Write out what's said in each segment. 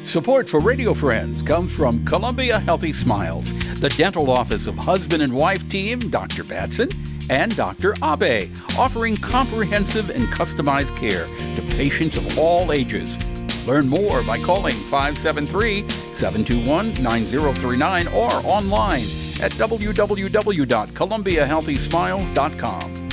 Support for Radio Friends comes from Columbia Healthy Smiles, the dental office of husband and wife team Dr. Batson and Dr. Abe, offering comprehensive and customized care to patients of all ages. Learn more by calling 573-721-9039 or online at www.columbiahealthysmiles.com.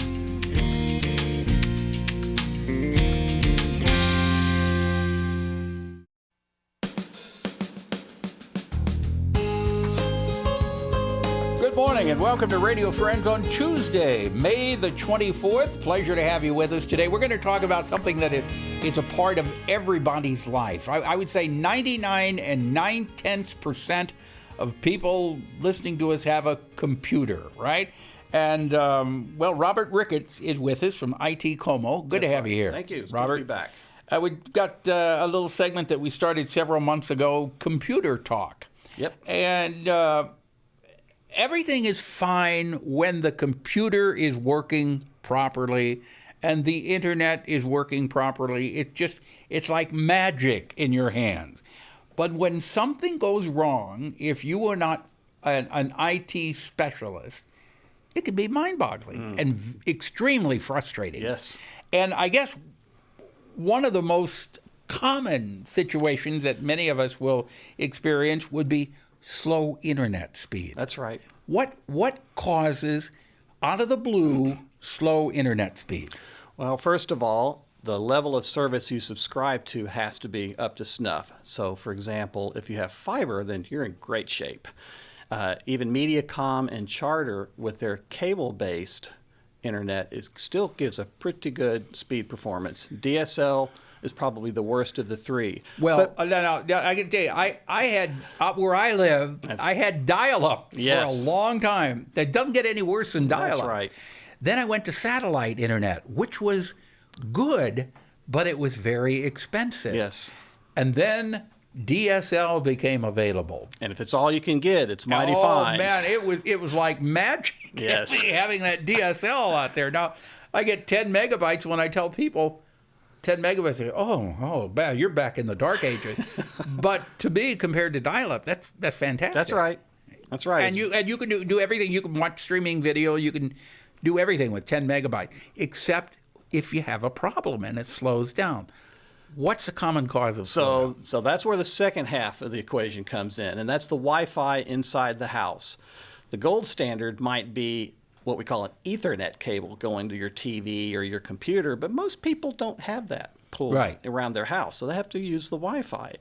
Good morning and welcome to Radio Friends on Tuesday, May the 24th. Pleasure to have you with us today. We're going to talk about something that is a part of everybody's life. I would say 99 9/10% of people listening to us have a computer, right? And, Robert Ricketts is with us from ITCOMO. Good to have you here. Thank you. It's Robert. Good to be back. We've got a little segment that we started several months ago, Computer Talk. Yep. And everything is fine when the computer is working properly and the internet is working properly. It's like magic in your hands. But when something goes wrong, if you are not an IT specialist, it can be mind-boggling and extremely frustrating. Yes. And I guess one of the most common situations that many of us will experience would be slow internet speed. That's right. What causes, out of the blue, slow internet speed? Well, first of all, the level of service you subscribe to has to be up to snuff. So, for example, if you have fiber, then you're in great shape. Even Mediacom and Charter, with their cable-based internet, still gives a pretty good speed performance. DSL is probably the worst of the three. Well, no, I can tell you, I had, where I live, I had dial-up for a long time. That doesn't get any worse than dial-up. That's right. Then I went to satellite internet, which was good, but it was very expensive. Yes. And then DSL became available. And if it's all you can get, it's mighty fine. Oh, man, it was like magic. Yes. Having that DSL out there. Now, I get 10 megabytes when I tell people, 10 megabytes, oh, man, you're back in the dark ages. But to me, compared to dial-up, that's fantastic. That's right. That's right. And you can do everything. You can watch streaming video. You can do everything with 10 megabytes, except if you have a problem and it slows down. What's the common cause of slowdown? So that's where the second half of the equation comes in, and that's the Wi-Fi inside the house. The gold standard might be what we call an Ethernet cable going to your TV or your computer, but most people don't have that pulled around their house, so they have to use the Wi-Fi.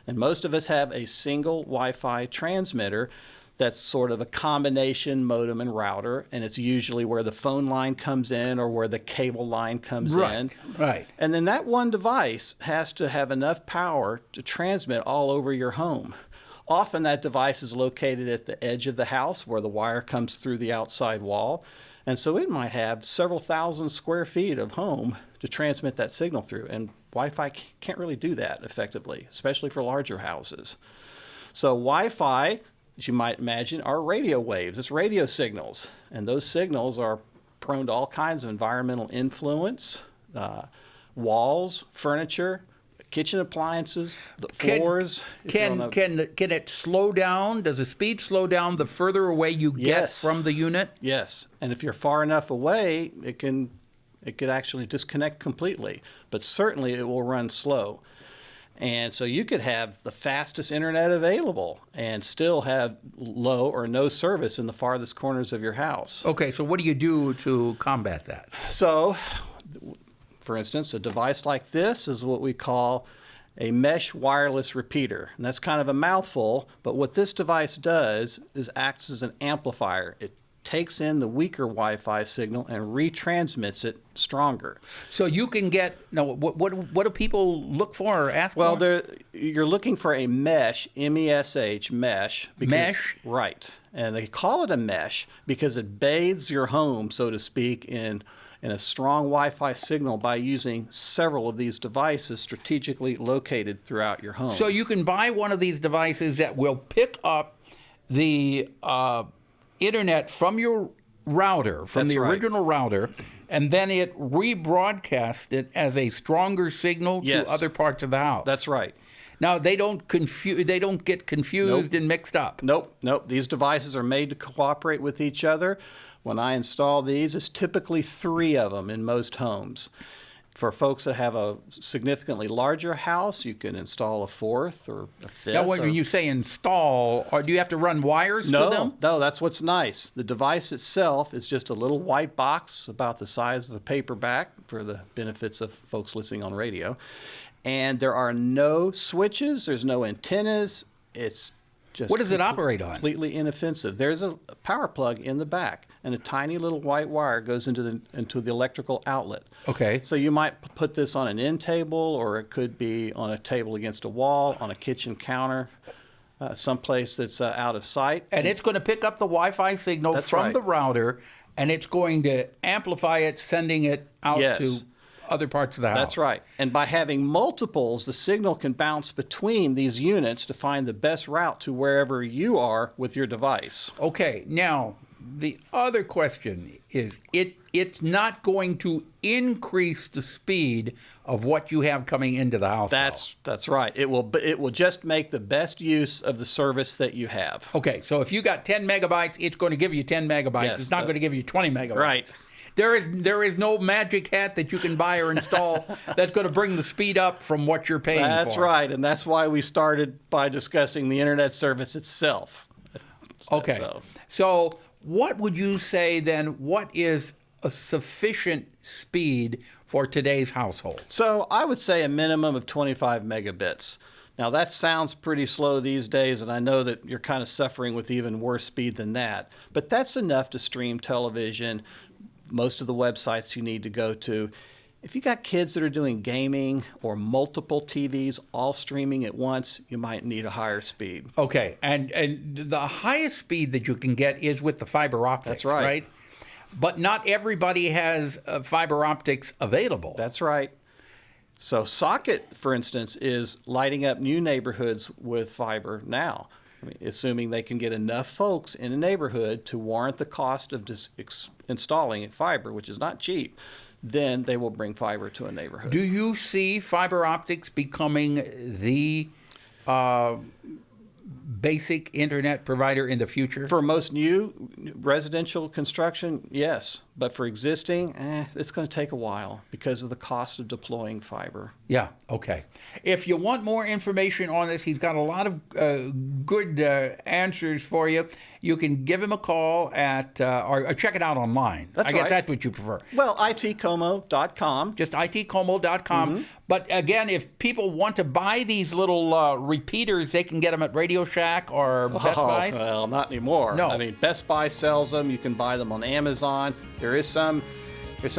And most of us have a single Wi-Fi transmitter that's sort of a combination modem and router, and it's usually where the phone line comes in or where the cable line comes in. Right. And then that one device has to have enough power to transmit all over your home. Often that device is located at the edge of the house where the wire comes through the outside wall. And so it might have several thousand square feet of home to transmit that signal through. And Wi-Fi can't really do that effectively, especially for larger houses. So Wi-Fi, as you might imagine, are radio waves. It's radio signals. And those signals are prone to all kinds of environmental influence, walls, furniture, kitchen appliances, the floors. Can it slow down? Does the speed slow down the further away you get from the unit? Yes. And if you're far enough away, it could actually disconnect completely. But certainly it will run slow. And so you could have the fastest internet available and still have low or no service in the farthest corners of your house. Okay, so what do you do to combat that? So, for instance, a device like this is what we call a mesh wireless repeater. And that's kind of a mouthful, but what this device does is acts as an amplifier. It takes in the weaker Wi-Fi signal and retransmits it stronger. So you can get, what do people look for or ask for? Well, you're looking for a mesh, M-E-S-H, mesh. Mesh? Right. And they call it a mesh because it bathes your home, so to speak, in a strong Wi-Fi signal by using several of these devices strategically located throughout your home. So you can buy one of these devices that will pick up the internet from your router, from the original router, and then it rebroadcasts it as a stronger signal Yes. to other parts of the house. That's right. Now they don't get confused and mixed up. Nope. These devices are made to cooperate with each other. When I install these, it's typically 3 of them in most homes. For folks that have a significantly larger house, you can install a 4th or a 5th. Now, when you say install, or do you have to run wires to them? No, that's what's nice. The device itself is just a little white box about the size of a paperback for the benefits of folks listening on radio. And there are no switches, there's no antennas. It's just What does it operate on? completely inoffensive. There's a power plug in the back, and a tiny little white wire goes into the electrical outlet. Okay. So you might put this on an end table, or it could be on a table against a wall, on a kitchen counter, someplace that's out of sight. And it's going to pick up the Wi-Fi signal That's from right. the router, and it's going to amplify it, sending it out Yes. to other parts of the house. That's right. And by having multiples, the signal can bounce between these units to find the best route to wherever you are with your device. Okay, now the other question is it's not going to increase the speed of what you have coming into the house. That's right. It will just make the best use of the service that you have. Okay, so if you got 10 megabytes, it's going to give you 10 megabytes. Yes, It's not going to give you 20 megabytes. Right. There is no magic hat that you can buy or install that's going to bring the speed up from what you're paying for. That's right, and that's why we started by discussing the internet service itself. Okay. So what would you say then, what is a sufficient speed for today's household? So I would say a minimum of 25 megabits. Now that sounds pretty slow these days, and I know that you're kind of suffering with even worse speed than that, but that's enough to stream television, most of the websites you need to go to. If you got kids that are doing gaming or multiple TVs all streaming at once, you might need a higher speed. Okay, and the highest speed that you can get is with the fiber optics, That's right. But not everybody has fiber optics available. That's right. So Socket, for instance, is lighting up new neighborhoods with fiber now. I mean, assuming they can get enough folks in a neighborhood to warrant the cost of installing fiber, which is not cheap, then they will bring fiber to a neighborhood. Do you see fiber optics becoming the basic internet provider in the future? For most new residential construction, yes. But for existing, it's going to take a while because of the cost of deploying fiber. Yeah, okay. If you want more information on this, he's got a lot of good answers for you. You can give him a call at, or check it out online. That's I guess right. that's what you prefer. Well, ITCOMO.com. Just ITCOMO.com. Mm-hmm. But again, if people want to buy these little repeaters, they can get them at Radio Shack or Best Buy. Well, not anymore. No. I mean, Best Buy sells them. You can buy them on Amazon. There's some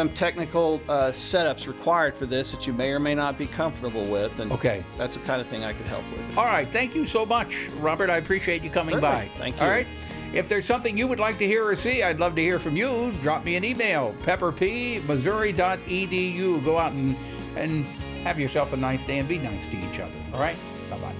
technical setups required for this that you may or may not be comfortable with, and Okay. that's the kind of thing I could help with. All right. Thank you so much, Robert. I appreciate you coming Certainly. by. Thank you. All right. If there's something you would like to hear or see, I'd love to hear from you. Drop me an email, pepperpmissouri.edu. Go out and have yourself a nice day and be nice to each other. All right? Bye-bye.